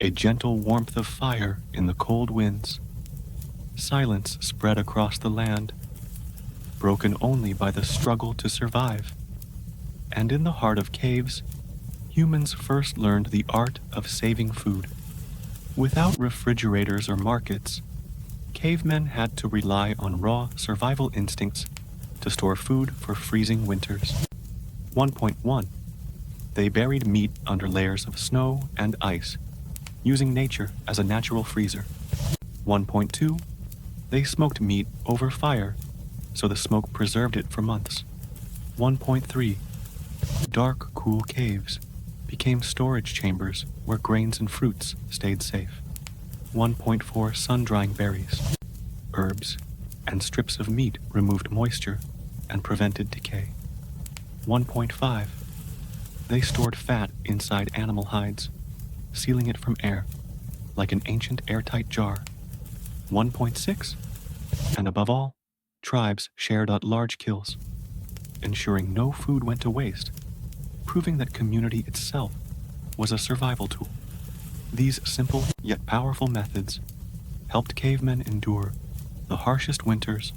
A gentle warmth of fire in the cold winds. Silence spread across the land, broken only by the struggle to survive. And in the heart of caves, humans first learned the art of saving food. Without refrigerators or markets, cavemen had to rely on raw survival instincts to store food for freezing winters. 1.1. They buried meat under layers of snow and ice, using nature as a natural freezer. 1.2. They smoked meat over fire, so the smoke preserved it for months. 1.3. Dark, cool caves became storage chambers where grains and fruits stayed safe. 1.4. Sun-drying berries, herbs, and strips of meat removed moisture and prevented decay. 1.5. They stored fat inside animal hides, sealing it from air, like an ancient airtight jar. 1.6. And above all, tribes shared out large kills, ensuring no food went to waste, proving that community itself was a survival tool. These simple yet powerful methods helped cavemen endure the harshest winters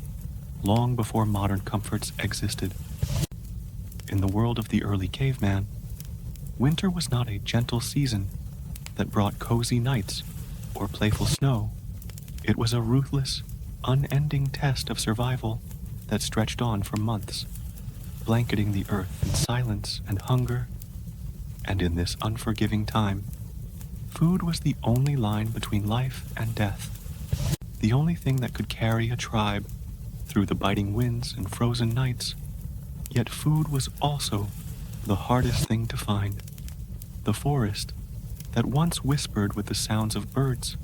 long before modern comforts existed. In the world of the early caveman, winter was not a gentle season that brought cozy nights or playful snow. It was a ruthless, unending test of survival that stretched on for months, blanketing the earth in silence and hunger. And in this unforgiving time, food was the only line between life and death, the only thing that could carry a tribe through the biting winds and frozen nights. Yet food was also the hardest thing to find. The forest that once whispered with the sounds of birds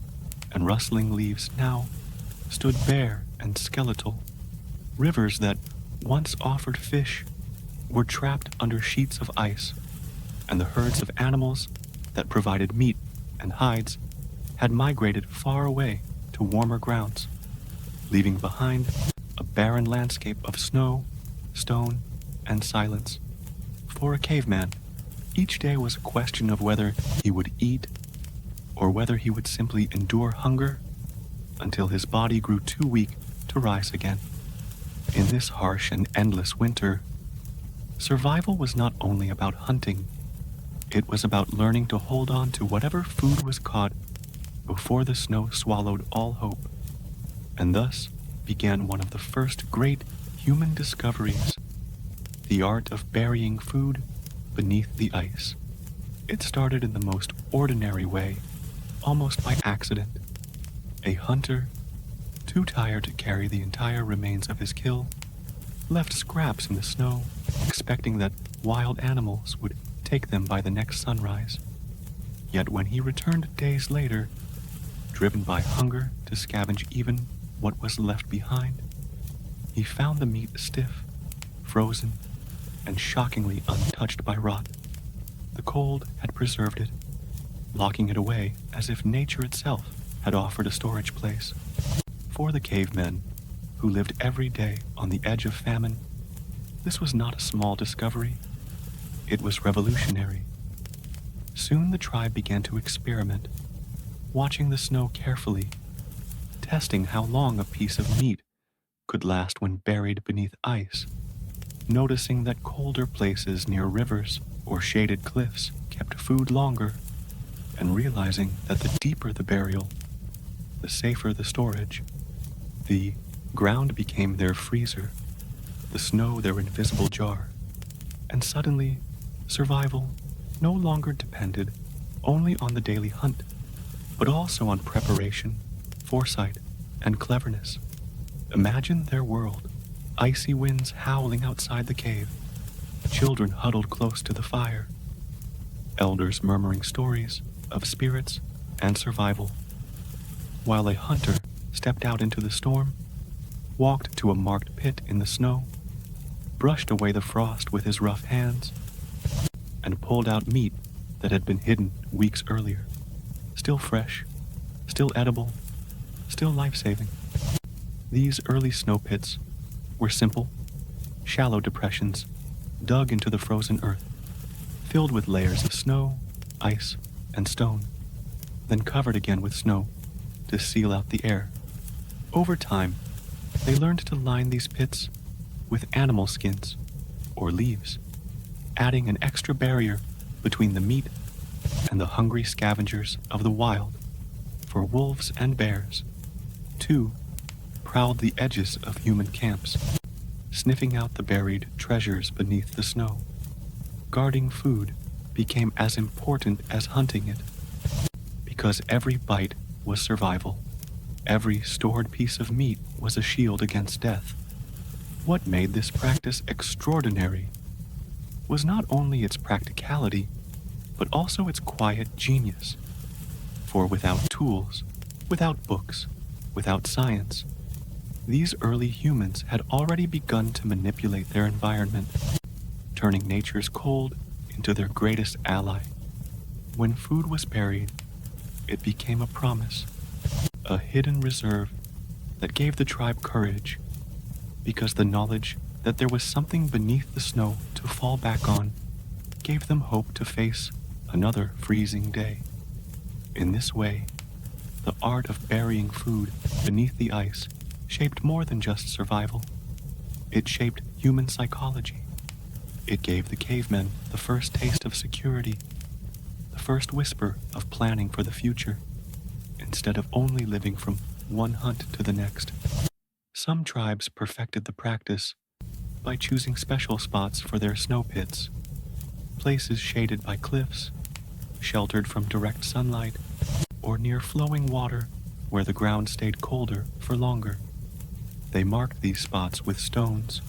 and rustling leaves now stood bare and skeletal. Rivers that once offered fish were trapped under sheets of ice, and the herds of animals that provided meat and hides had migrated far away to warmer grounds, leaving behind a barren landscape of snow, stone, and silence. For a caveman, each day was a question of whether he would eat or whether he would simply endure hunger until his body grew too weak to rise again. In this harsh and endless winter, survival was not only about hunting, it was about learning to hold on to whatever food was caught before the snow swallowed all hope. And thus began one of the first great human discoveries, the art of burying food beneath the ice. It started in the most ordinary way, almost by accident. A hunter, too tired to carry the entire remains of his kill, left scraps in the snow, expecting that wild animals would take them by the next sunrise. Yet when he returned days later, driven by hunger to scavenge even what was left behind, he found the meat stiff, frozen, and shockingly untouched by rot. The cold had preserved it, locking it away as if nature itself had offered a storage place. For the cavemen, who lived every day on the edge of famine, this was not a small discovery. It was revolutionary. Soon the tribe began to experiment, watching the snow carefully, testing how long a piece of meat could last when buried beneath ice, noticing that colder places near rivers or shaded cliffs kept food longer, and realizing that the deeper the burial, the safer the storage. The ground became their freezer, the snow their invisible jar, and suddenly, survival no longer depended only on the daily hunt, but also on preparation, foresight, and cleverness. Imagine their world, icy winds howling outside the cave, children huddled close to the fire, elders murmuring stories of spirits and survival, while a hunter stepped out into the storm, walked to a marked pit in the snow, brushed away the frost with his rough hands, and pulled out meat that had been hidden weeks earlier, still fresh, still edible, still life-saving. These early snow pits were simple, shallow depressions dug into the frozen earth, filled with layers of snow, ice, and stone. then covered again with snow to seal out the air. Over time, they learned to line these pits with animal skins or leaves, adding an extra barrier between the meat and the hungry scavengers of the wild. For wolves and bears, too, prowled the edges of human camps, sniffing out the buried treasures beneath the snow. Guarding food became as important as hunting it, because every bite was survival. Every stored piece of meat was a shield against death. What made this practice extraordinary was not only its practicality, but also its quiet genius. For without tools, without books, without science, these early humans had already begun to manipulate their environment, turning nature's cold into their greatest ally. When food was buried, it became a promise, a hidden reserve that gave the tribe courage, because the knowledge that there was something beneath the snow to fall back on gave them hope to face another freezing day. In this way, the art of burying food beneath the ice shaped more than just survival. It shaped human psychology. It gave the cavemen the first taste of security, the first whisper of planning for the future, instead of only living from one hunt to the next. Some tribes perfected the practice by choosing special spots for their snow pits, places shaded by cliffs, sheltered from direct sunlight, or near flowing water where the ground stayed colder for longer. They marked these spots with stones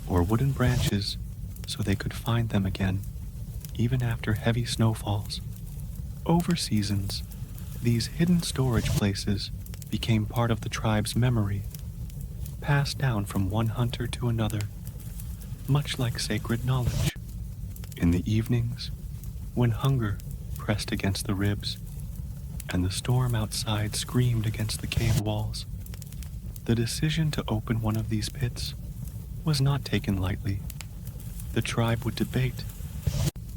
or wooden branches so they could find them again, even after heavy snowfalls. Over seasons, these hidden storage places became part of the tribe's memory, passed down from one hunter to another, much like sacred knowledge. In the evenings, when hunger pressed against the ribs and the storm outside screamed against the cave walls, the decision to open one of these pits was not taken lightly. The tribe would debate.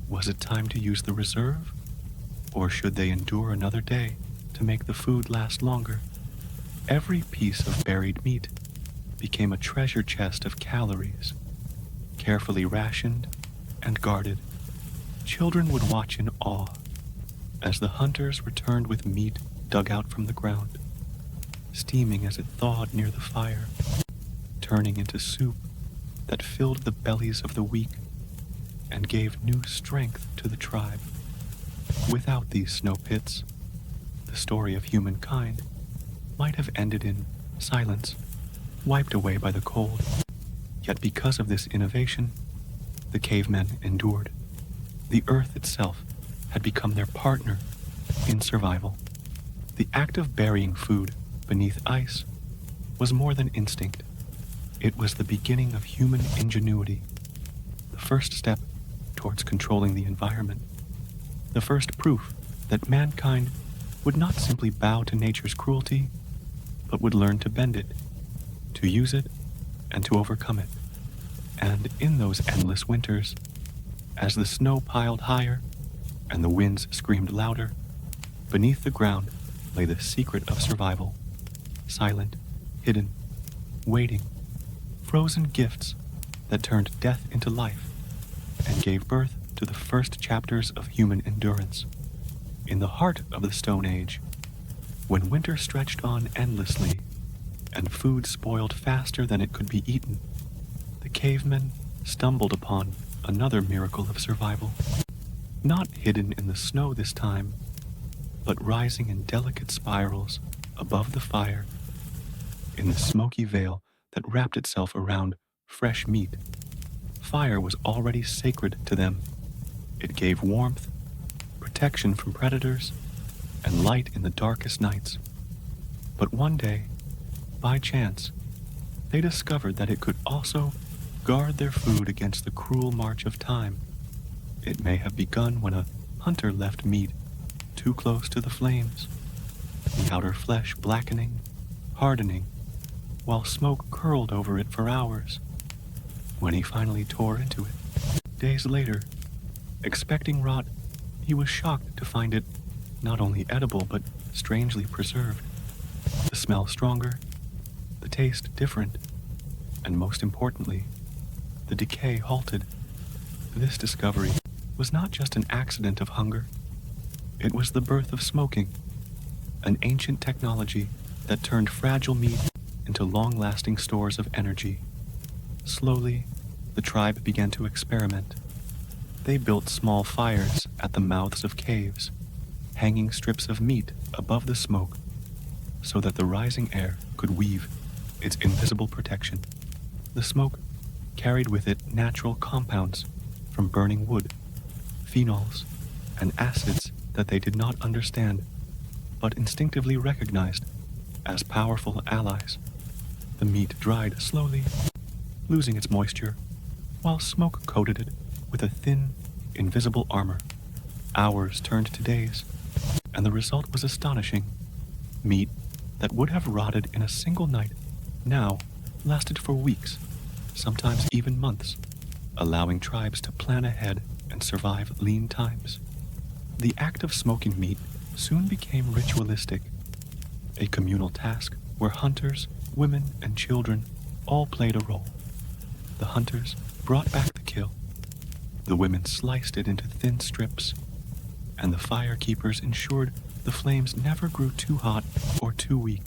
Was it time to use the reserve? Or should they endure another day to make the food last longer? Every piece of buried meat became a treasure chest of calories, carefully rationed and guarded. Children would watch in awe as the hunters returned with meat dug out from the ground, steaming as it thawed near the fire, turning into soup that filled the bellies of the weak and gave new strength to the tribe. Without these snow pits, the story of humankind might have ended in silence, wiped away by the cold. Yet because of this innovation, the cavemen endured. The earth itself had become their partner in survival. The act of burying food beneath ice was more than instinct. It was the beginning of human ingenuity, the first step towards controlling the environment, the first proof that mankind would not simply bow to nature's cruelty, but would learn to bend it, to use it, and to overcome it. And in those endless winters, as the snow piled higher and the winds screamed louder, beneath the ground lay the secret of survival, silent, hidden, waiting, frozen gifts that turned death into life and gave birth to the first chapters of human endurance. In the heart of the Stone Age, when winter stretched on endlessly and food spoiled faster than it could be eaten, the cavemen stumbled upon another miracle of survival. Not hidden in the snow this time, but rising in delicate spirals above the fire, in the smoky veil that wrapped itself around fresh meat. Fire was already sacred to them. It gave warmth, protection from predators, and light in the darkest nights. But one day, by chance, they discovered that it could also guard their food against the cruel march of time. It may have begun when a hunter left meat too close to the flames, the outer flesh blackening, hardening, while smoke curled over it for hours. When he finally tore into it, days later, expecting rot, he was shocked to find it not only edible but strangely preserved. The smell stronger, the taste different, and most importantly, the decay halted. This discovery was not just an accident of hunger, it was the birth of smoking, an ancient technology that turned fragile meat into long-lasting stores of energy. Slowly, the tribe began to experiment. They built small fires at the mouths of caves, hanging strips of meat above the smoke so that the rising air could weave its invisible protection. The smoke carried with it natural compounds from burning wood, phenols, and acids that they did not understand, but instinctively recognized as powerful allies. The meat dried slowly, losing its moisture, while smoke coated it with a thin, invisible armor. Hours turned to days, and the result was astonishing. Meat that would have rotted in a single night now lasted for weeks, sometimes even months, allowing tribes to plan ahead and survive lean times. The act of smoking meat soon became ritualistic, a communal task where hunters, women, and children all played a role. The hunters brought back the kill, the women sliced it into thin strips, and the fire keepers ensured the flames never grew too hot or too weak.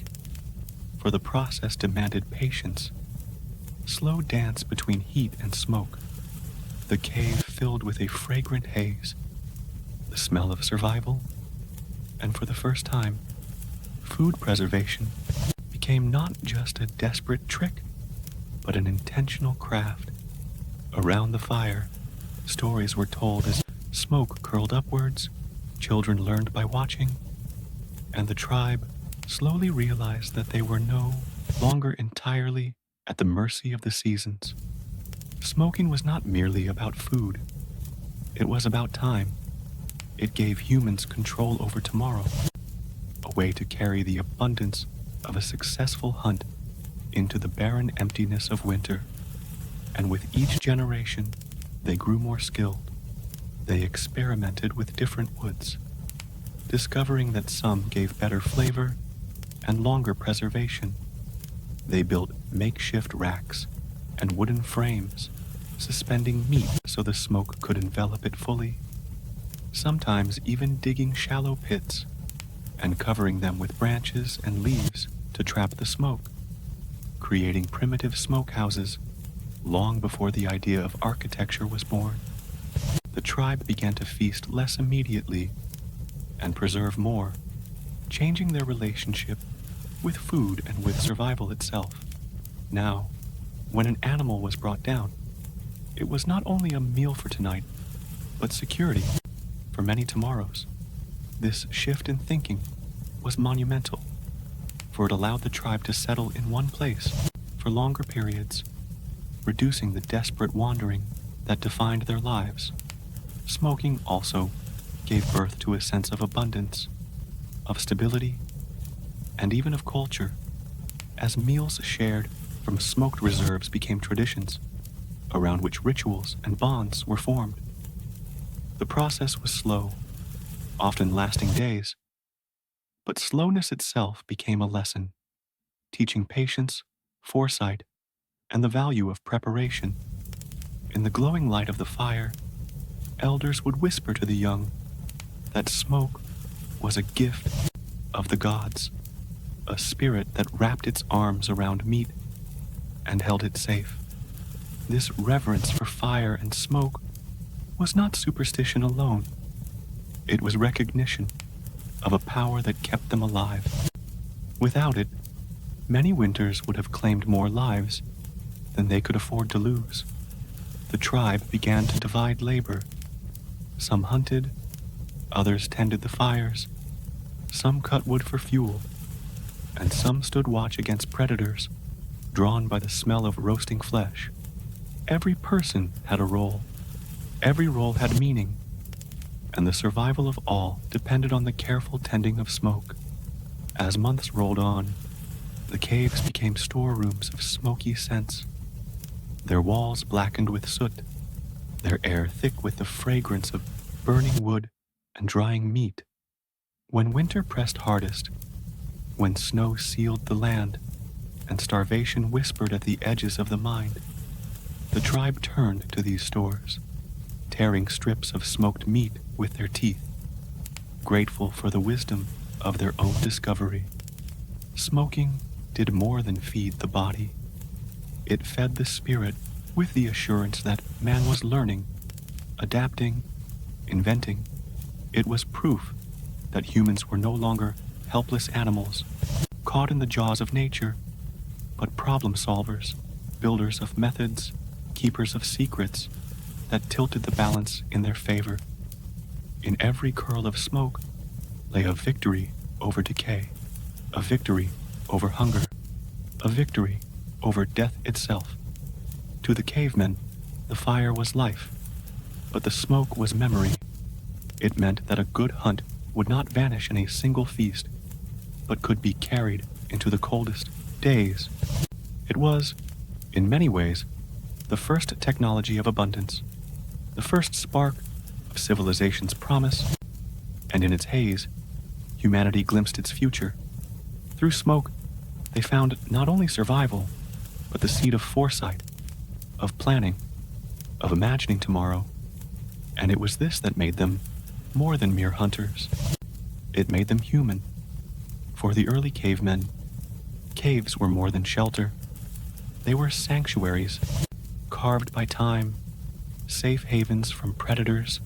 For the process demanded patience, slow dance between heat and smoke, the cave filled with a fragrant haze, the smell of survival, and for the first time, food preservation became not just a desperate trick, but an intentional craft. Around the fire, stories were told as smoke curled upwards, children learned by watching, and the tribe slowly realized that they were no longer entirely at the mercy of the seasons. Smoking was not merely about food. It was about time. It gave humans control over tomorrow, a way to carry the abundance of a successful hunt into the barren emptiness of winter. And with each generation, they grew more skilled. They experimented with different woods, discovering that some gave better flavor and longer preservation. They built makeshift racks and wooden frames, suspending meat so the smoke could envelop it fully, sometimes even digging shallow pits and covering them with branches and leaves to trap the smoke, creating primitive smokehouses long before the idea of architecture was born. The tribe began to feast less immediately and preserve more, changing their relationship with food and with survival itself. Now, when an animal was brought down, it was not only a meal for tonight, but security for many tomorrows. This shift in thinking was monumental, for it allowed the tribe to settle in one place for longer periods, reducing the desperate wandering that defined their lives. Smoking also gave birth to a sense of abundance, of stability, and even of culture, as meals shared from smoked reserves became traditions, around which rituals and bonds were formed. The process was slow, often lasting days, but slowness itself became a lesson, teaching patience, foresight, and the value of preparation. In the glowing light of the fire, elders would whisper to the young that smoke was a gift of the gods, a spirit that wrapped its arms around meat and held it safe. This reverence for fire and smoke was not superstition alone. It was recognition of a power that kept them alive. Without it, many winters would have claimed more lives than they could afford to lose. The tribe began to divide labor. Some hunted, others tended the fires, some cut wood for fuel, and some stood watch against predators, drawn by the smell of roasting flesh. Every person had a role. Every role had meaning, and the survival of all depended on the careful tending of smoke. As months rolled on, the caves became storerooms of smoky scents, their walls blackened with soot, their air thick with the fragrance of burning wood and drying meat. When winter pressed hardest, when snow sealed the land, and starvation whispered at the edges of the mind, the tribe turned to these stores, tearing strips of smoked meat with their teeth, grateful for the wisdom of their own discovery. Smoking did more than feed the body. It fed the spirit with the assurance that man was learning, adapting, inventing. It was proof that humans were no longer helpless animals, caught in the jaws of nature, but problem solvers, builders of methods, keepers of secrets that tilted the balance in their favor. In every curl of smoke lay a victory over decay, a victory over hunger, a victory over death itself. To the cavemen, the fire was life, but the smoke was memory. It meant that a good hunt would not vanish in a single feast, but could be carried into the coldest days. It was, in many ways, the first technology of abundance, the first spark of civilization's promise, and in its haze, humanity glimpsed its future. Through smoke, they found not only survival, but the seed of foresight, of planning, of imagining tomorrow. And it was this that made them more than mere hunters. It made them human. For the early cavemen, caves were more than shelter. They were sanctuaries, carved by time, safe havens from predators,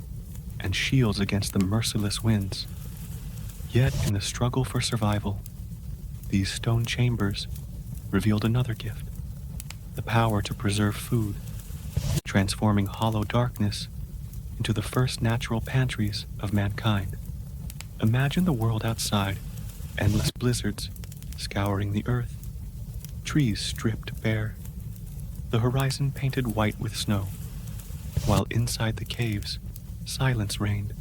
and shields against the merciless winds. Yet in the struggle for survival, these stone chambers revealed another gift, the power to preserve food, transforming hollow darkness into the first natural pantries of mankind. Imagine the world outside, endless blizzards scouring the earth, trees stripped bare, the horizon painted white with snow, while inside the caves, silence reigned,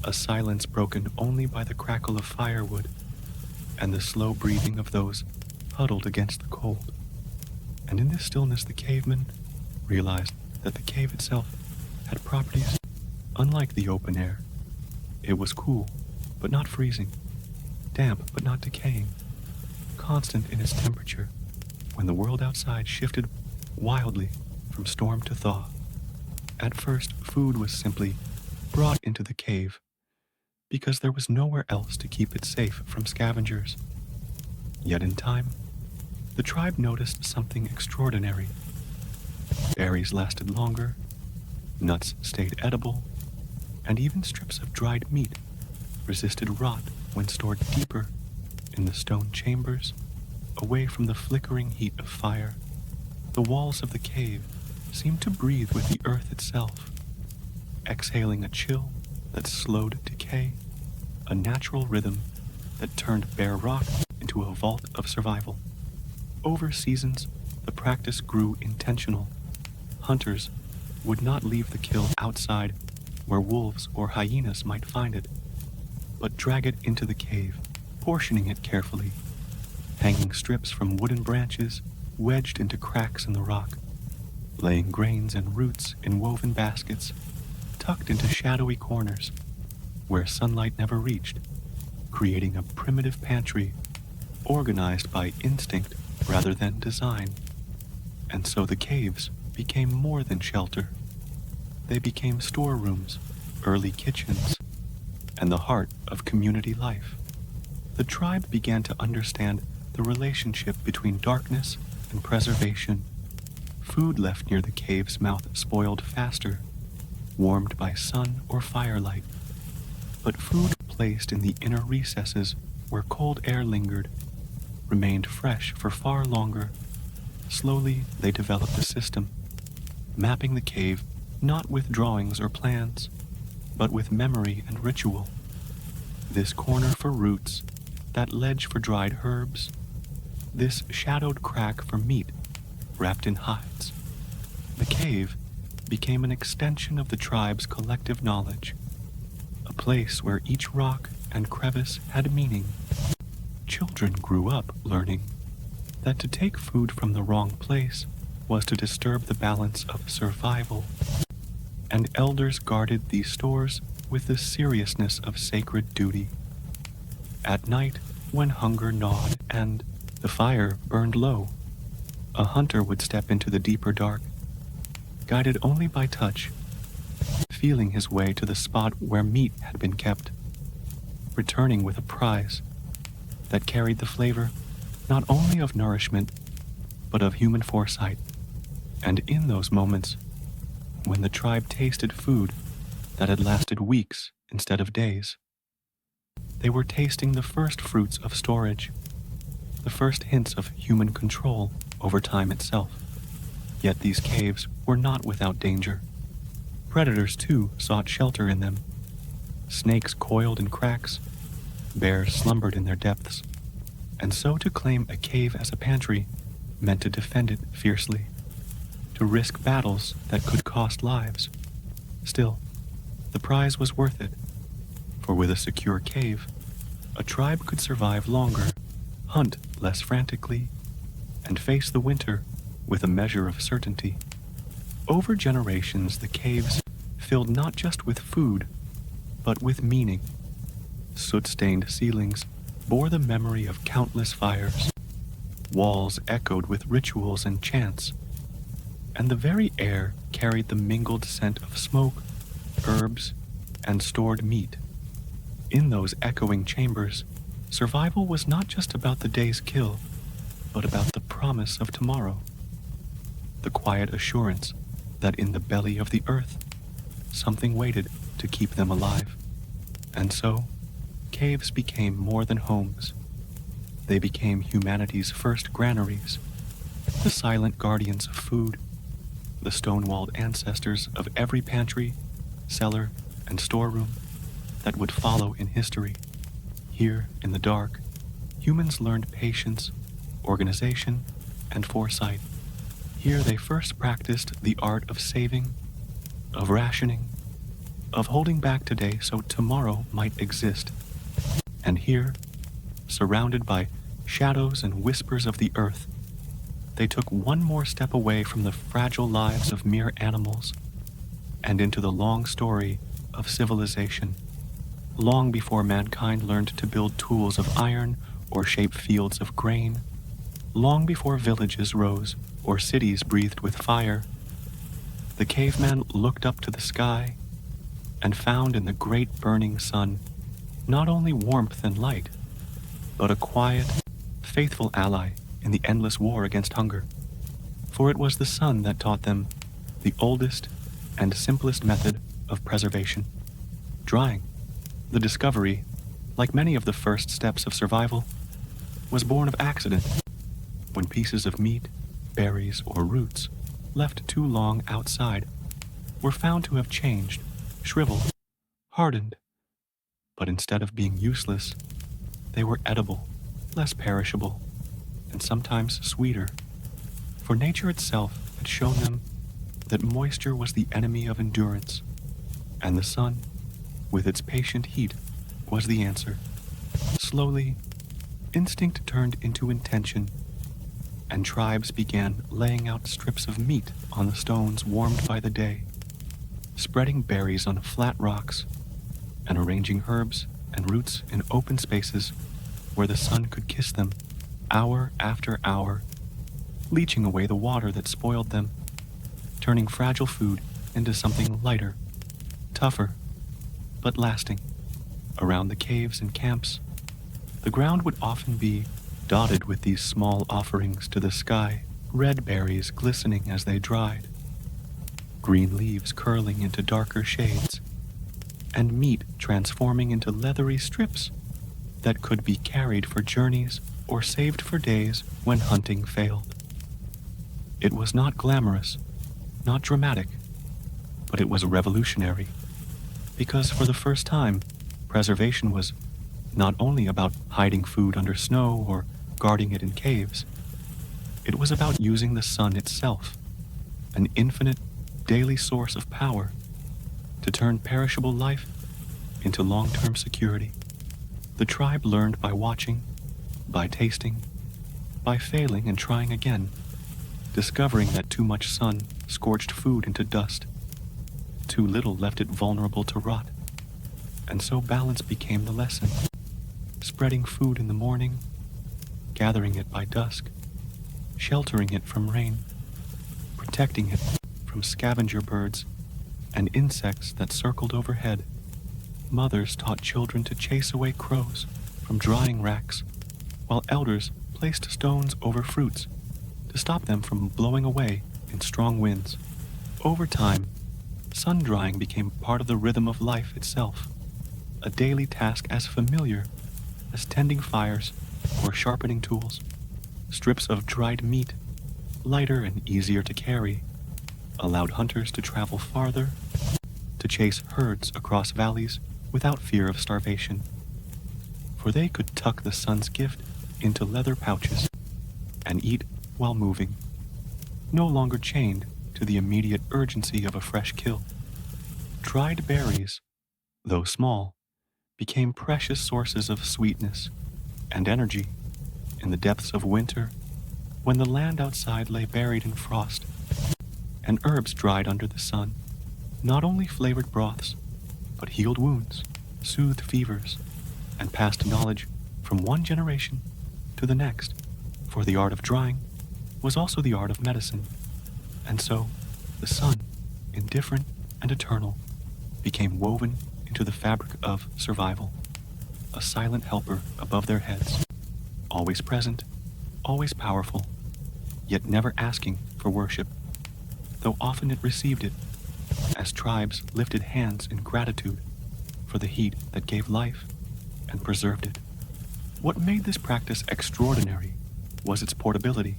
a silence broken only by the crackle of firewood and the slow breathing of those huddled against the cold. And in this stillness, the caveman realized that the cave itself had properties unlike the open air. It was cool, but not freezing, damp, but not decaying, constant in its temperature when the world outside shifted wildly from storm to thaw. At first, food was simply brought into the cave because there was nowhere else to keep it safe from scavengers. Yet in time, the tribe noticed something extraordinary. Berries lasted longer, nuts stayed edible, and even strips of dried meat resisted rot when stored deeper in the stone chambers, away from the flickering heat of fire. The walls of the cave seemed to breathe with the earth itself, exhaling a chill that slowed decay, a natural rhythm that turned bare rock into a vault of survival. Over seasons, the practice grew intentional. Hunters would not leave the kill outside where wolves or hyenas might find it, but drag it into the cave, portioning it carefully, hanging strips from wooden branches wedged into cracks in the rock, laying grains and roots in woven baskets tucked into shadowy corners where sunlight never reached, creating a primitive pantry organized by instinct rather than design. And so the caves became more than shelter. They became storerooms, early kitchens, and the heart of community life. The tribe began to understand the relationship between darkness and preservation. Food left near the cave's mouth spoiled faster, warmed by sun or firelight. But food placed in the inner recesses where cold air lingered remained fresh for far longer. Slowly, they developed a system, mapping the cave not with drawings or plans, but with memory and ritual. This corner for roots, that ledge for dried herbs, this shadowed crack for meat wrapped in hides. The cave became an extension of the tribe's collective knowledge, a place where each rock and crevice had meaning. Children grew up learning that to take food from the wrong place was to disturb the balance of survival, and elders guarded these stores with the seriousness of sacred duty. At night, when hunger gnawed and the fire burned low, a hunter would step into the deeper dark, guided only by touch, feeling his way to the spot where meat had been kept, returning with a prize that carried the flavor not only of nourishment, but of human foresight. And in those moments, when the tribe tasted food that had lasted weeks instead of days, they were tasting the first fruits of storage, the first hints of human control over time itself. Yet these caves were not without danger. Predators, too, sought shelter in them. Snakes coiled in cracks, bears slumbered in their depths, and so to claim a cave as a pantry meant to defend it fiercely, to risk battles that could cost lives. Still, the prize was worth it, for with a secure cave, a tribe could survive longer, hunt less frantically, and face the winter with a measure of certainty. Over generations, the caves filled not just with food, but with meaning. Soot-stained ceilings bore the memory of countless fires. Walls echoed with rituals and chants, and the very air carried the mingled scent of smoke, herbs, and stored meat. In those echoing chambers, survival was not just about the day's kill, but about the promise of tomorrow. The quiet assurance that in the belly of the earth, something waited to keep them alive. And so, caves became more than homes. They became humanity's first granaries, the silent guardians of food, the stone-walled ancestors of every pantry, cellar, and storeroom that would follow in history. Here, in the dark, humans learned patience, organization, and foresight. Here they first practiced the art of saving, of rationing, of holding back today so tomorrow might exist. And here, surrounded by shadows and whispers of the earth, they took one more step away from the fragile lives of mere animals and into the long story of civilization. Long before mankind learned to build tools of iron or shape fields of grain, long before villages rose or cities breathed with fire, the caveman looked up to the sky and found in the great burning sun not only warmth and light, but a quiet, faithful ally in the endless war against hunger. For it was the sun that taught them the oldest and simplest method of preservation: drying. The discovery, like many of the first steps of survival, was born of accident. When pieces of meat, berries, or roots left too long outside were found to have changed, shriveled, hardened. But instead of being useless, they were edible, less perishable, and sometimes sweeter. For nature itself had shown them that moisture was the enemy of endurance, and the sun, with its patient heat, was the answer. Slowly, instinct turned into intention, and tribes began laying out strips of meat on the stones warmed by the day, spreading berries on flat rocks, and arranging herbs and roots in open spaces where the sun could kiss them hour after hour, leaching away the water that spoiled them, turning fragile food into something lighter, tougher, but lasting. Around the caves and camps, the ground would often be dotted with these small offerings to the sky, red berries glistening as they dried, green leaves curling into darker shades, and meat transforming into leathery strips that could be carried for journeys or saved for days when hunting failed. It was not glamorous, not dramatic, but it was revolutionary, because for the first time, preservation was not only about hiding food under snow or guarding it in caves. It was about using the sun itself, an infinite daily source of power, to turn perishable life into long-term security. The tribe learned by watching, by tasting, by failing and trying again, discovering that too much sun scorched food into dust, too little left it vulnerable to rot, and so balance became the lesson. spreading food in the morning, gathering it by dusk, sheltering it from rain, protecting it from scavenger birds and insects that circled overhead. Mothers taught children to chase away crows from drying racks, while elders placed stones over fruits to stop them from blowing away in strong winds. Over time, sun drying became part of the rhythm of life itself, a daily task as familiar as tending fires or sharpening tools. Strips of dried meat, lighter and easier to carry, allowed hunters to travel farther, to chase herds across valleys without fear of starvation. For they could tuck the sun's gift into leather pouches and eat while moving, no longer chained to the immediate urgency of a fresh kill. Dried berries, though small, became precious sources of sweetness and energy in the depths of winter, when the land outside lay buried in frost, and herbs dried under the sun, not only flavored broths, but healed wounds, soothed fevers, and passed knowledge from one generation to the next, for the art of drying was also the art of medicine. And so, the sun, indifferent and eternal, became woven into the fabric of survival, a silent helper above their heads, always present, always powerful, yet never asking for worship, though often it received it, as tribes lifted hands in gratitude for the heat that gave life and preserved it. What made this practice extraordinary was its portability.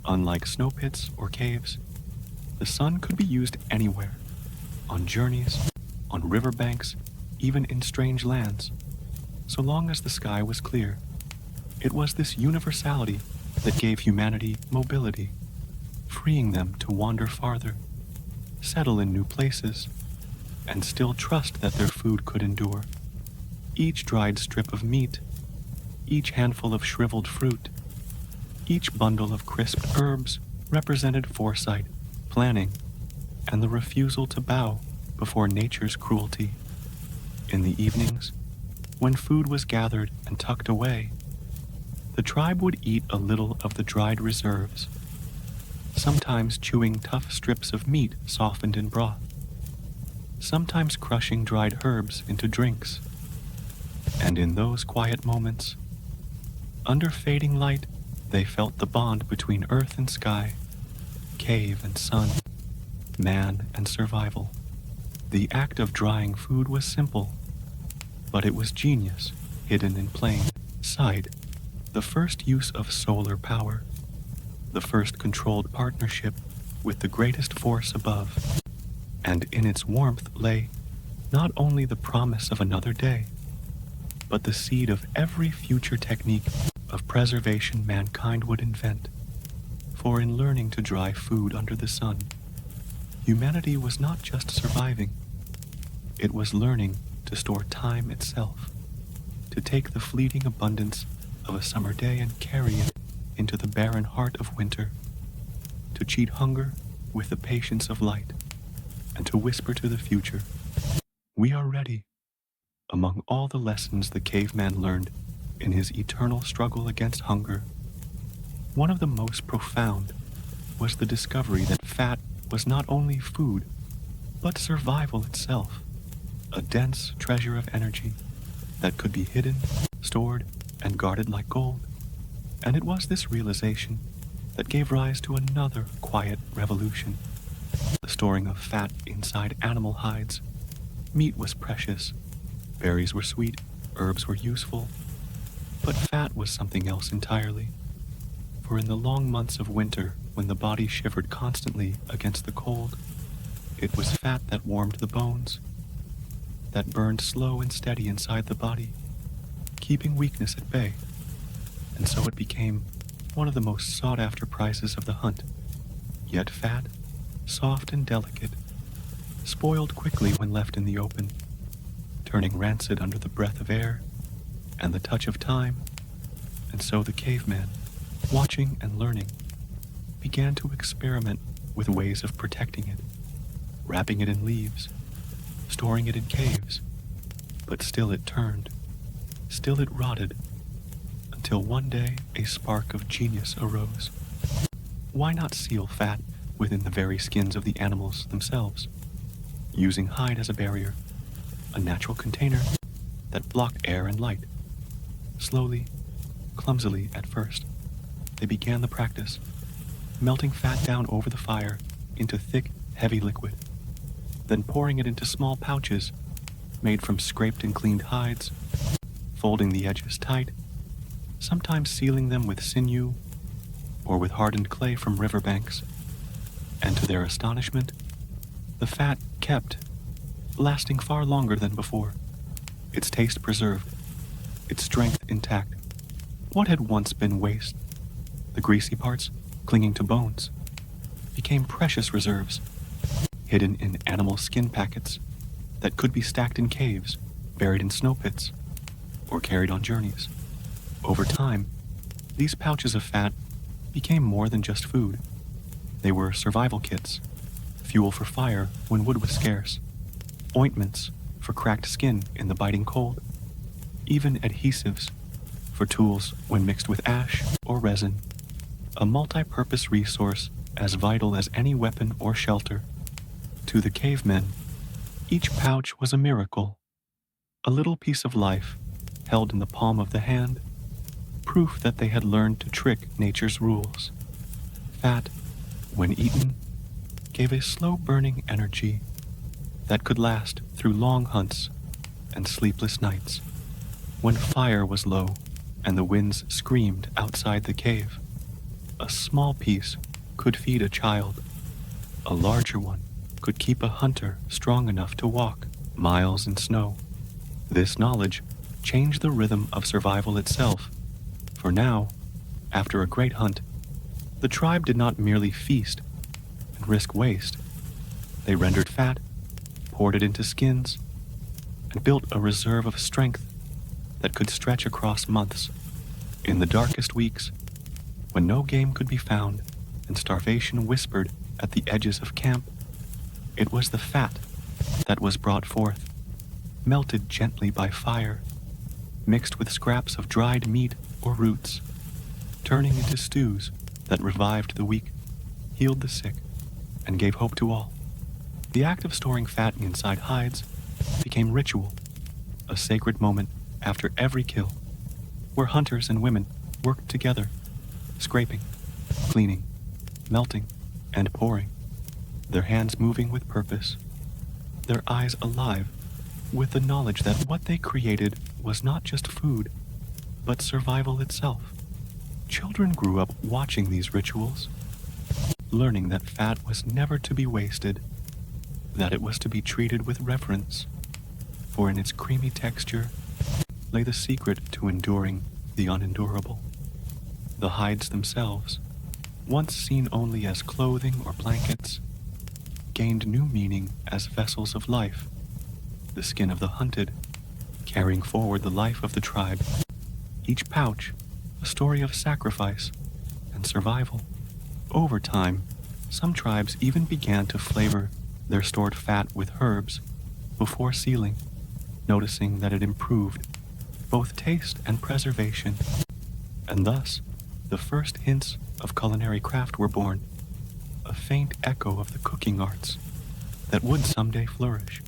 Unlike snow pits or caves, the sun could be used anywhere, on journeys, on riverbanks, even in strange lands, so long as the sky was clear. It was this universality that gave humanity mobility, freeing them to wander farther, settle in new places, and still trust that their food could endure. Each dried strip of meat, each handful of shriveled fruit, each bundle of crisped herbs represented foresight, planning, and the refusal to bow before nature's cruelty. In the evenings, when food was gathered and tucked away, the tribe would eat a little of the dried reserves, sometimes chewing tough strips of meat softened in broth, sometimes crushing dried herbs into drinks. And in those quiet moments, under fading light, they felt the bond between earth and sky, cave and sun, man and survival. The act of drying food was simple, but it was genius hidden in plain sight. The first use of solar power, the first controlled partnership with the greatest force above. And in its warmth lay not only the promise of another day, but the seed of every future technique of preservation mankind would invent. For in learning to dry food under the sun, humanity was not just surviving, it was learning to store time itself, to take the fleeting abundance of a summer day and carry it into the barren heart of winter, to cheat hunger with the patience of light, and to whisper to the future, "We are ready." Among all the lessons the caveman learned in his eternal struggle against hunger, one of the most profound was the discovery that fat was not only food, but survival itself, a dense treasure of energy that could be hidden, stored, and guarded like gold. And it was this realization that gave rise to another quiet revolution, the storing of fat inside animal hides. Meat was precious, berries were sweet, herbs were useful, but fat was something else entirely. For in the long months of winter, when the body shivered constantly against the cold, it was fat that warmed the bones, that burned slow and steady inside the body, keeping weakness at bay. And so it became one of the most sought-after prizes of the hunt. Yet fat, soft and delicate, spoiled quickly when left in the open, turning rancid under the breath of air and the touch of time. And so the caveman, watching and learning, began to experiment with ways of protecting it, wrapping it in leaves, storing it in caves. But still it turned, Still it rotted, until one day a spark of genius arose. Why not seal fat within the very skins of the animals themselves, using hide as a barrier, a natural container that blocked air and light? Slowly, clumsily at first, they began the practice, melting fat down over the fire into thick, heavy liquid, then pouring it into small pouches made from scraped and cleaned hides, folding the edges tight, sometimes sealing them with sinew or with hardened clay from riverbanks. And to their astonishment, the fat kept, lasting far longer than before, its taste preserved, its strength intact. What had once been waste, the greasy parts clinging to bones, became precious reserves, hidden in animal skin packets that could be stacked in caves, buried in snow pits, or carried on journeys. Over time, these pouches of fat became more than just food. They were survival kits, fuel for fire when wood was scarce, ointments for cracked skin in the biting cold, even adhesives for tools when mixed with ash or resin, a multi-purpose resource as vital as any weapon or shelter. To the cavemen, each pouch was a miracle, a little piece of life held in the palm of the hand, proof that they had learned to trick nature's rules. Fat, when eaten, gave a slow-burning energy that could last through long hunts and sleepless nights. When fire was low and the winds screamed outside the cave, a small piece could feed a child. A larger one could keep a hunter strong enough to walk miles in snow. This knowledge changed the rhythm of survival itself, for now, after a great hunt, the tribe did not merely feast and risk waste. They rendered fat, poured it into skins, and built a reserve of strength that could stretch across months. In the darkest weeks, when no game could be found and starvation whispered at the edges of camp, it was the fat that was brought forth, melted gently by fire, mixed with scraps of dried meat or roots, turning into stews that revived the weak, healed the sick, and gave hope to all. The act of storing fat inside hides became ritual, a sacred moment after every kill, where hunters and women worked together, scraping, cleaning, melting, and pouring, their hands moving with purpose, their eyes alive with the knowledge that what they created was not just food, but survival itself. Children grew up watching these rituals, learning that fat was never to be wasted, that it was to be treated with reverence, for in its creamy texture lay the secret to enduring the unendurable. The hides themselves, once seen only as clothing or blankets, gained new meaning as vessels of life, the skin of the hunted, carrying forward the life of the tribe, each pouch a story of sacrifice and survival. Over time, some tribes even began to flavor their stored fat with herbs before sealing, noticing that it improved both taste and preservation, and thus the first hints of culinary craft were born, a faint echo of the cooking arts that would someday flourish.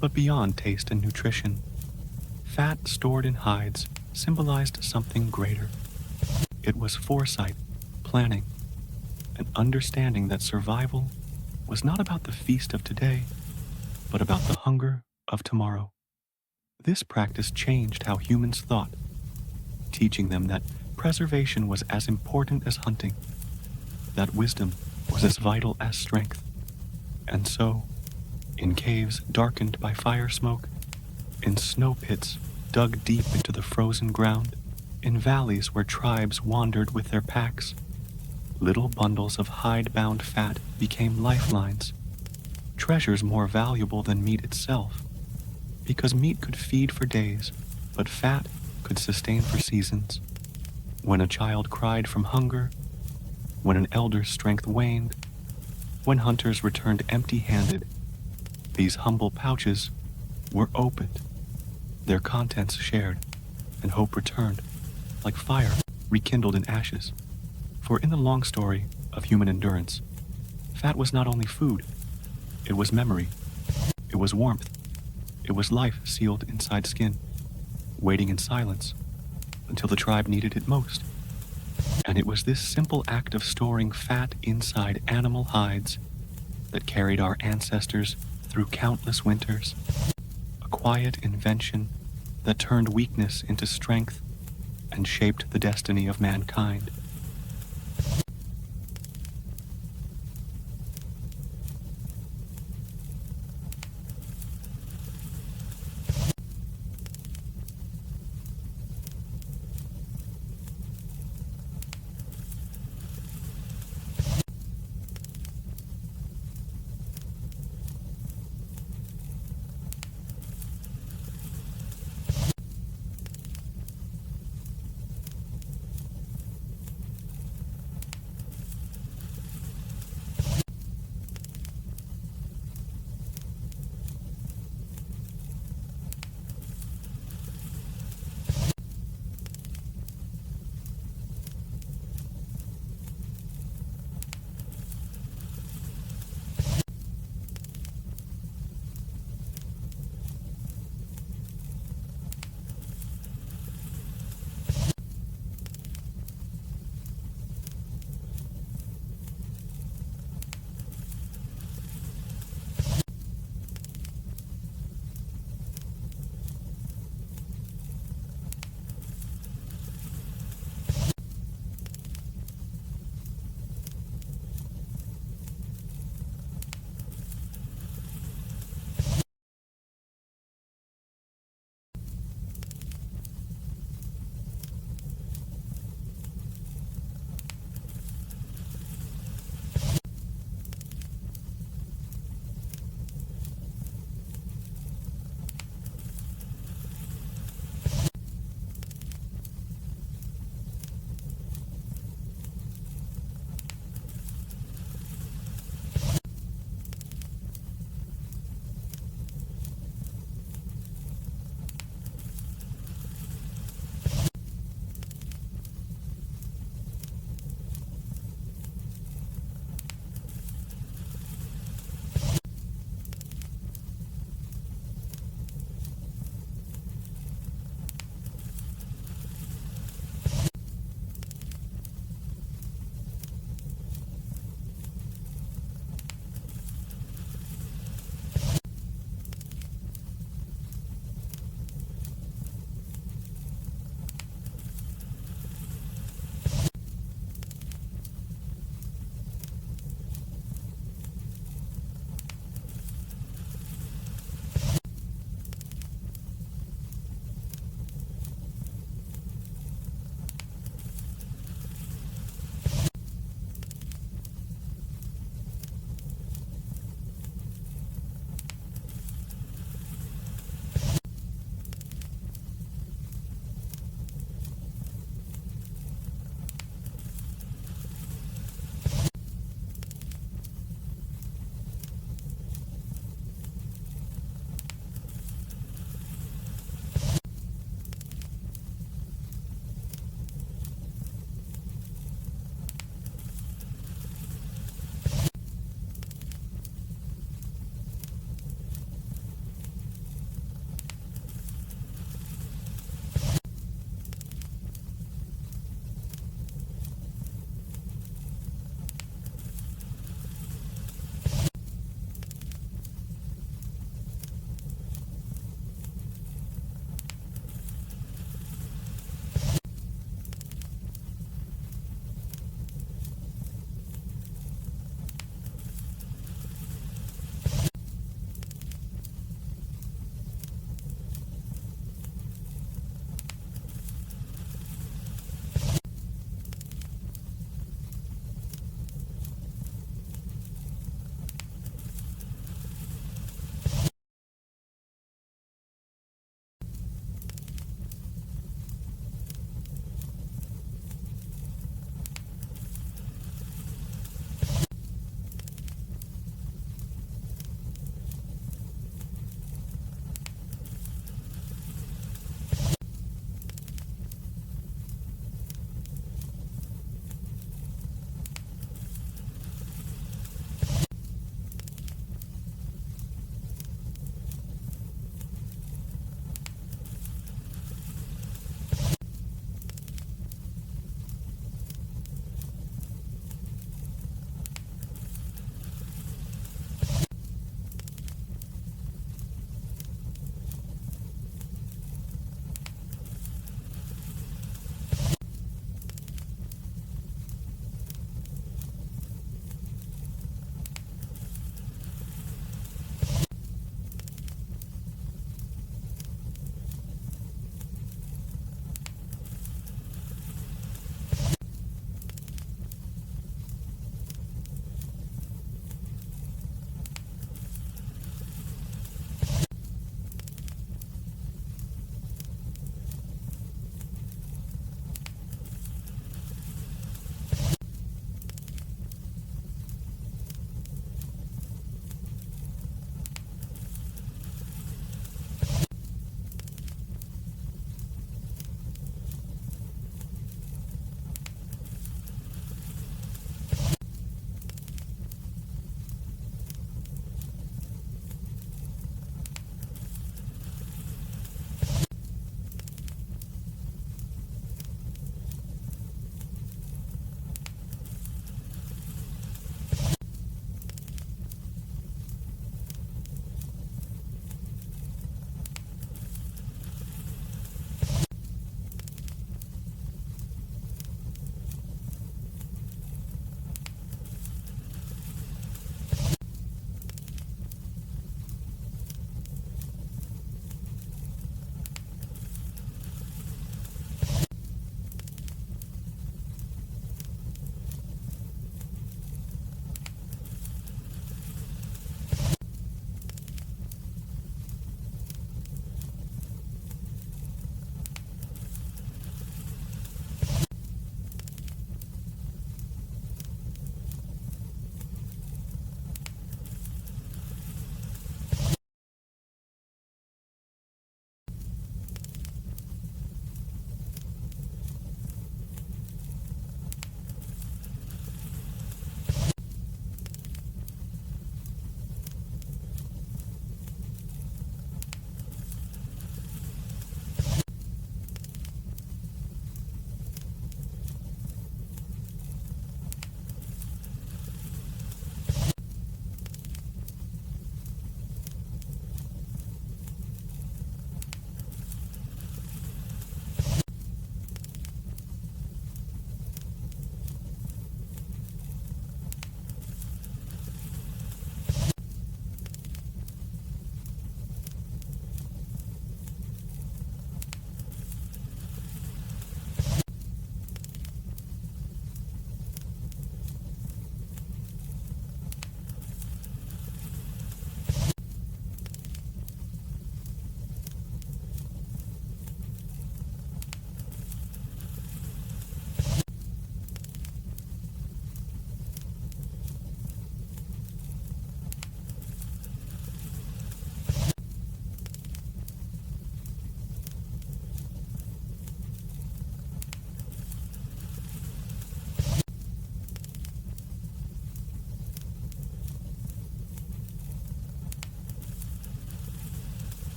But beyond taste and nutrition, fat stored in hides symbolized something greater. It was foresight, planning, an understanding that survival was not about the feast of today, but about the hunger of tomorrow. This practice changed how humans thought, teaching them that preservation was as important as hunting, that wisdom was as vital as strength. And so, in caves darkened by fire smoke, in snow pits dug deep into the frozen ground, in valleys where tribes wandered with their packs, little bundles of hide-bound fat became lifelines, treasures more valuable than meat itself, because meat could feed for days, but fat could sustain for seasons. When a child cried from hunger, when an elder's strength waned, when hunters returned empty-handed, these humble pouches were opened, their contents shared, and hope returned, like fire rekindled in ashes. For in the long story of human endurance, fat was not only food, it was memory, it was warmth, it was life sealed inside skin, waiting in silence until the tribe needed it most. And it was this simple act of storing fat inside animal hides that carried our ancestors through countless winters, a quiet invention that turned weakness into strength and shaped the destiny of mankind.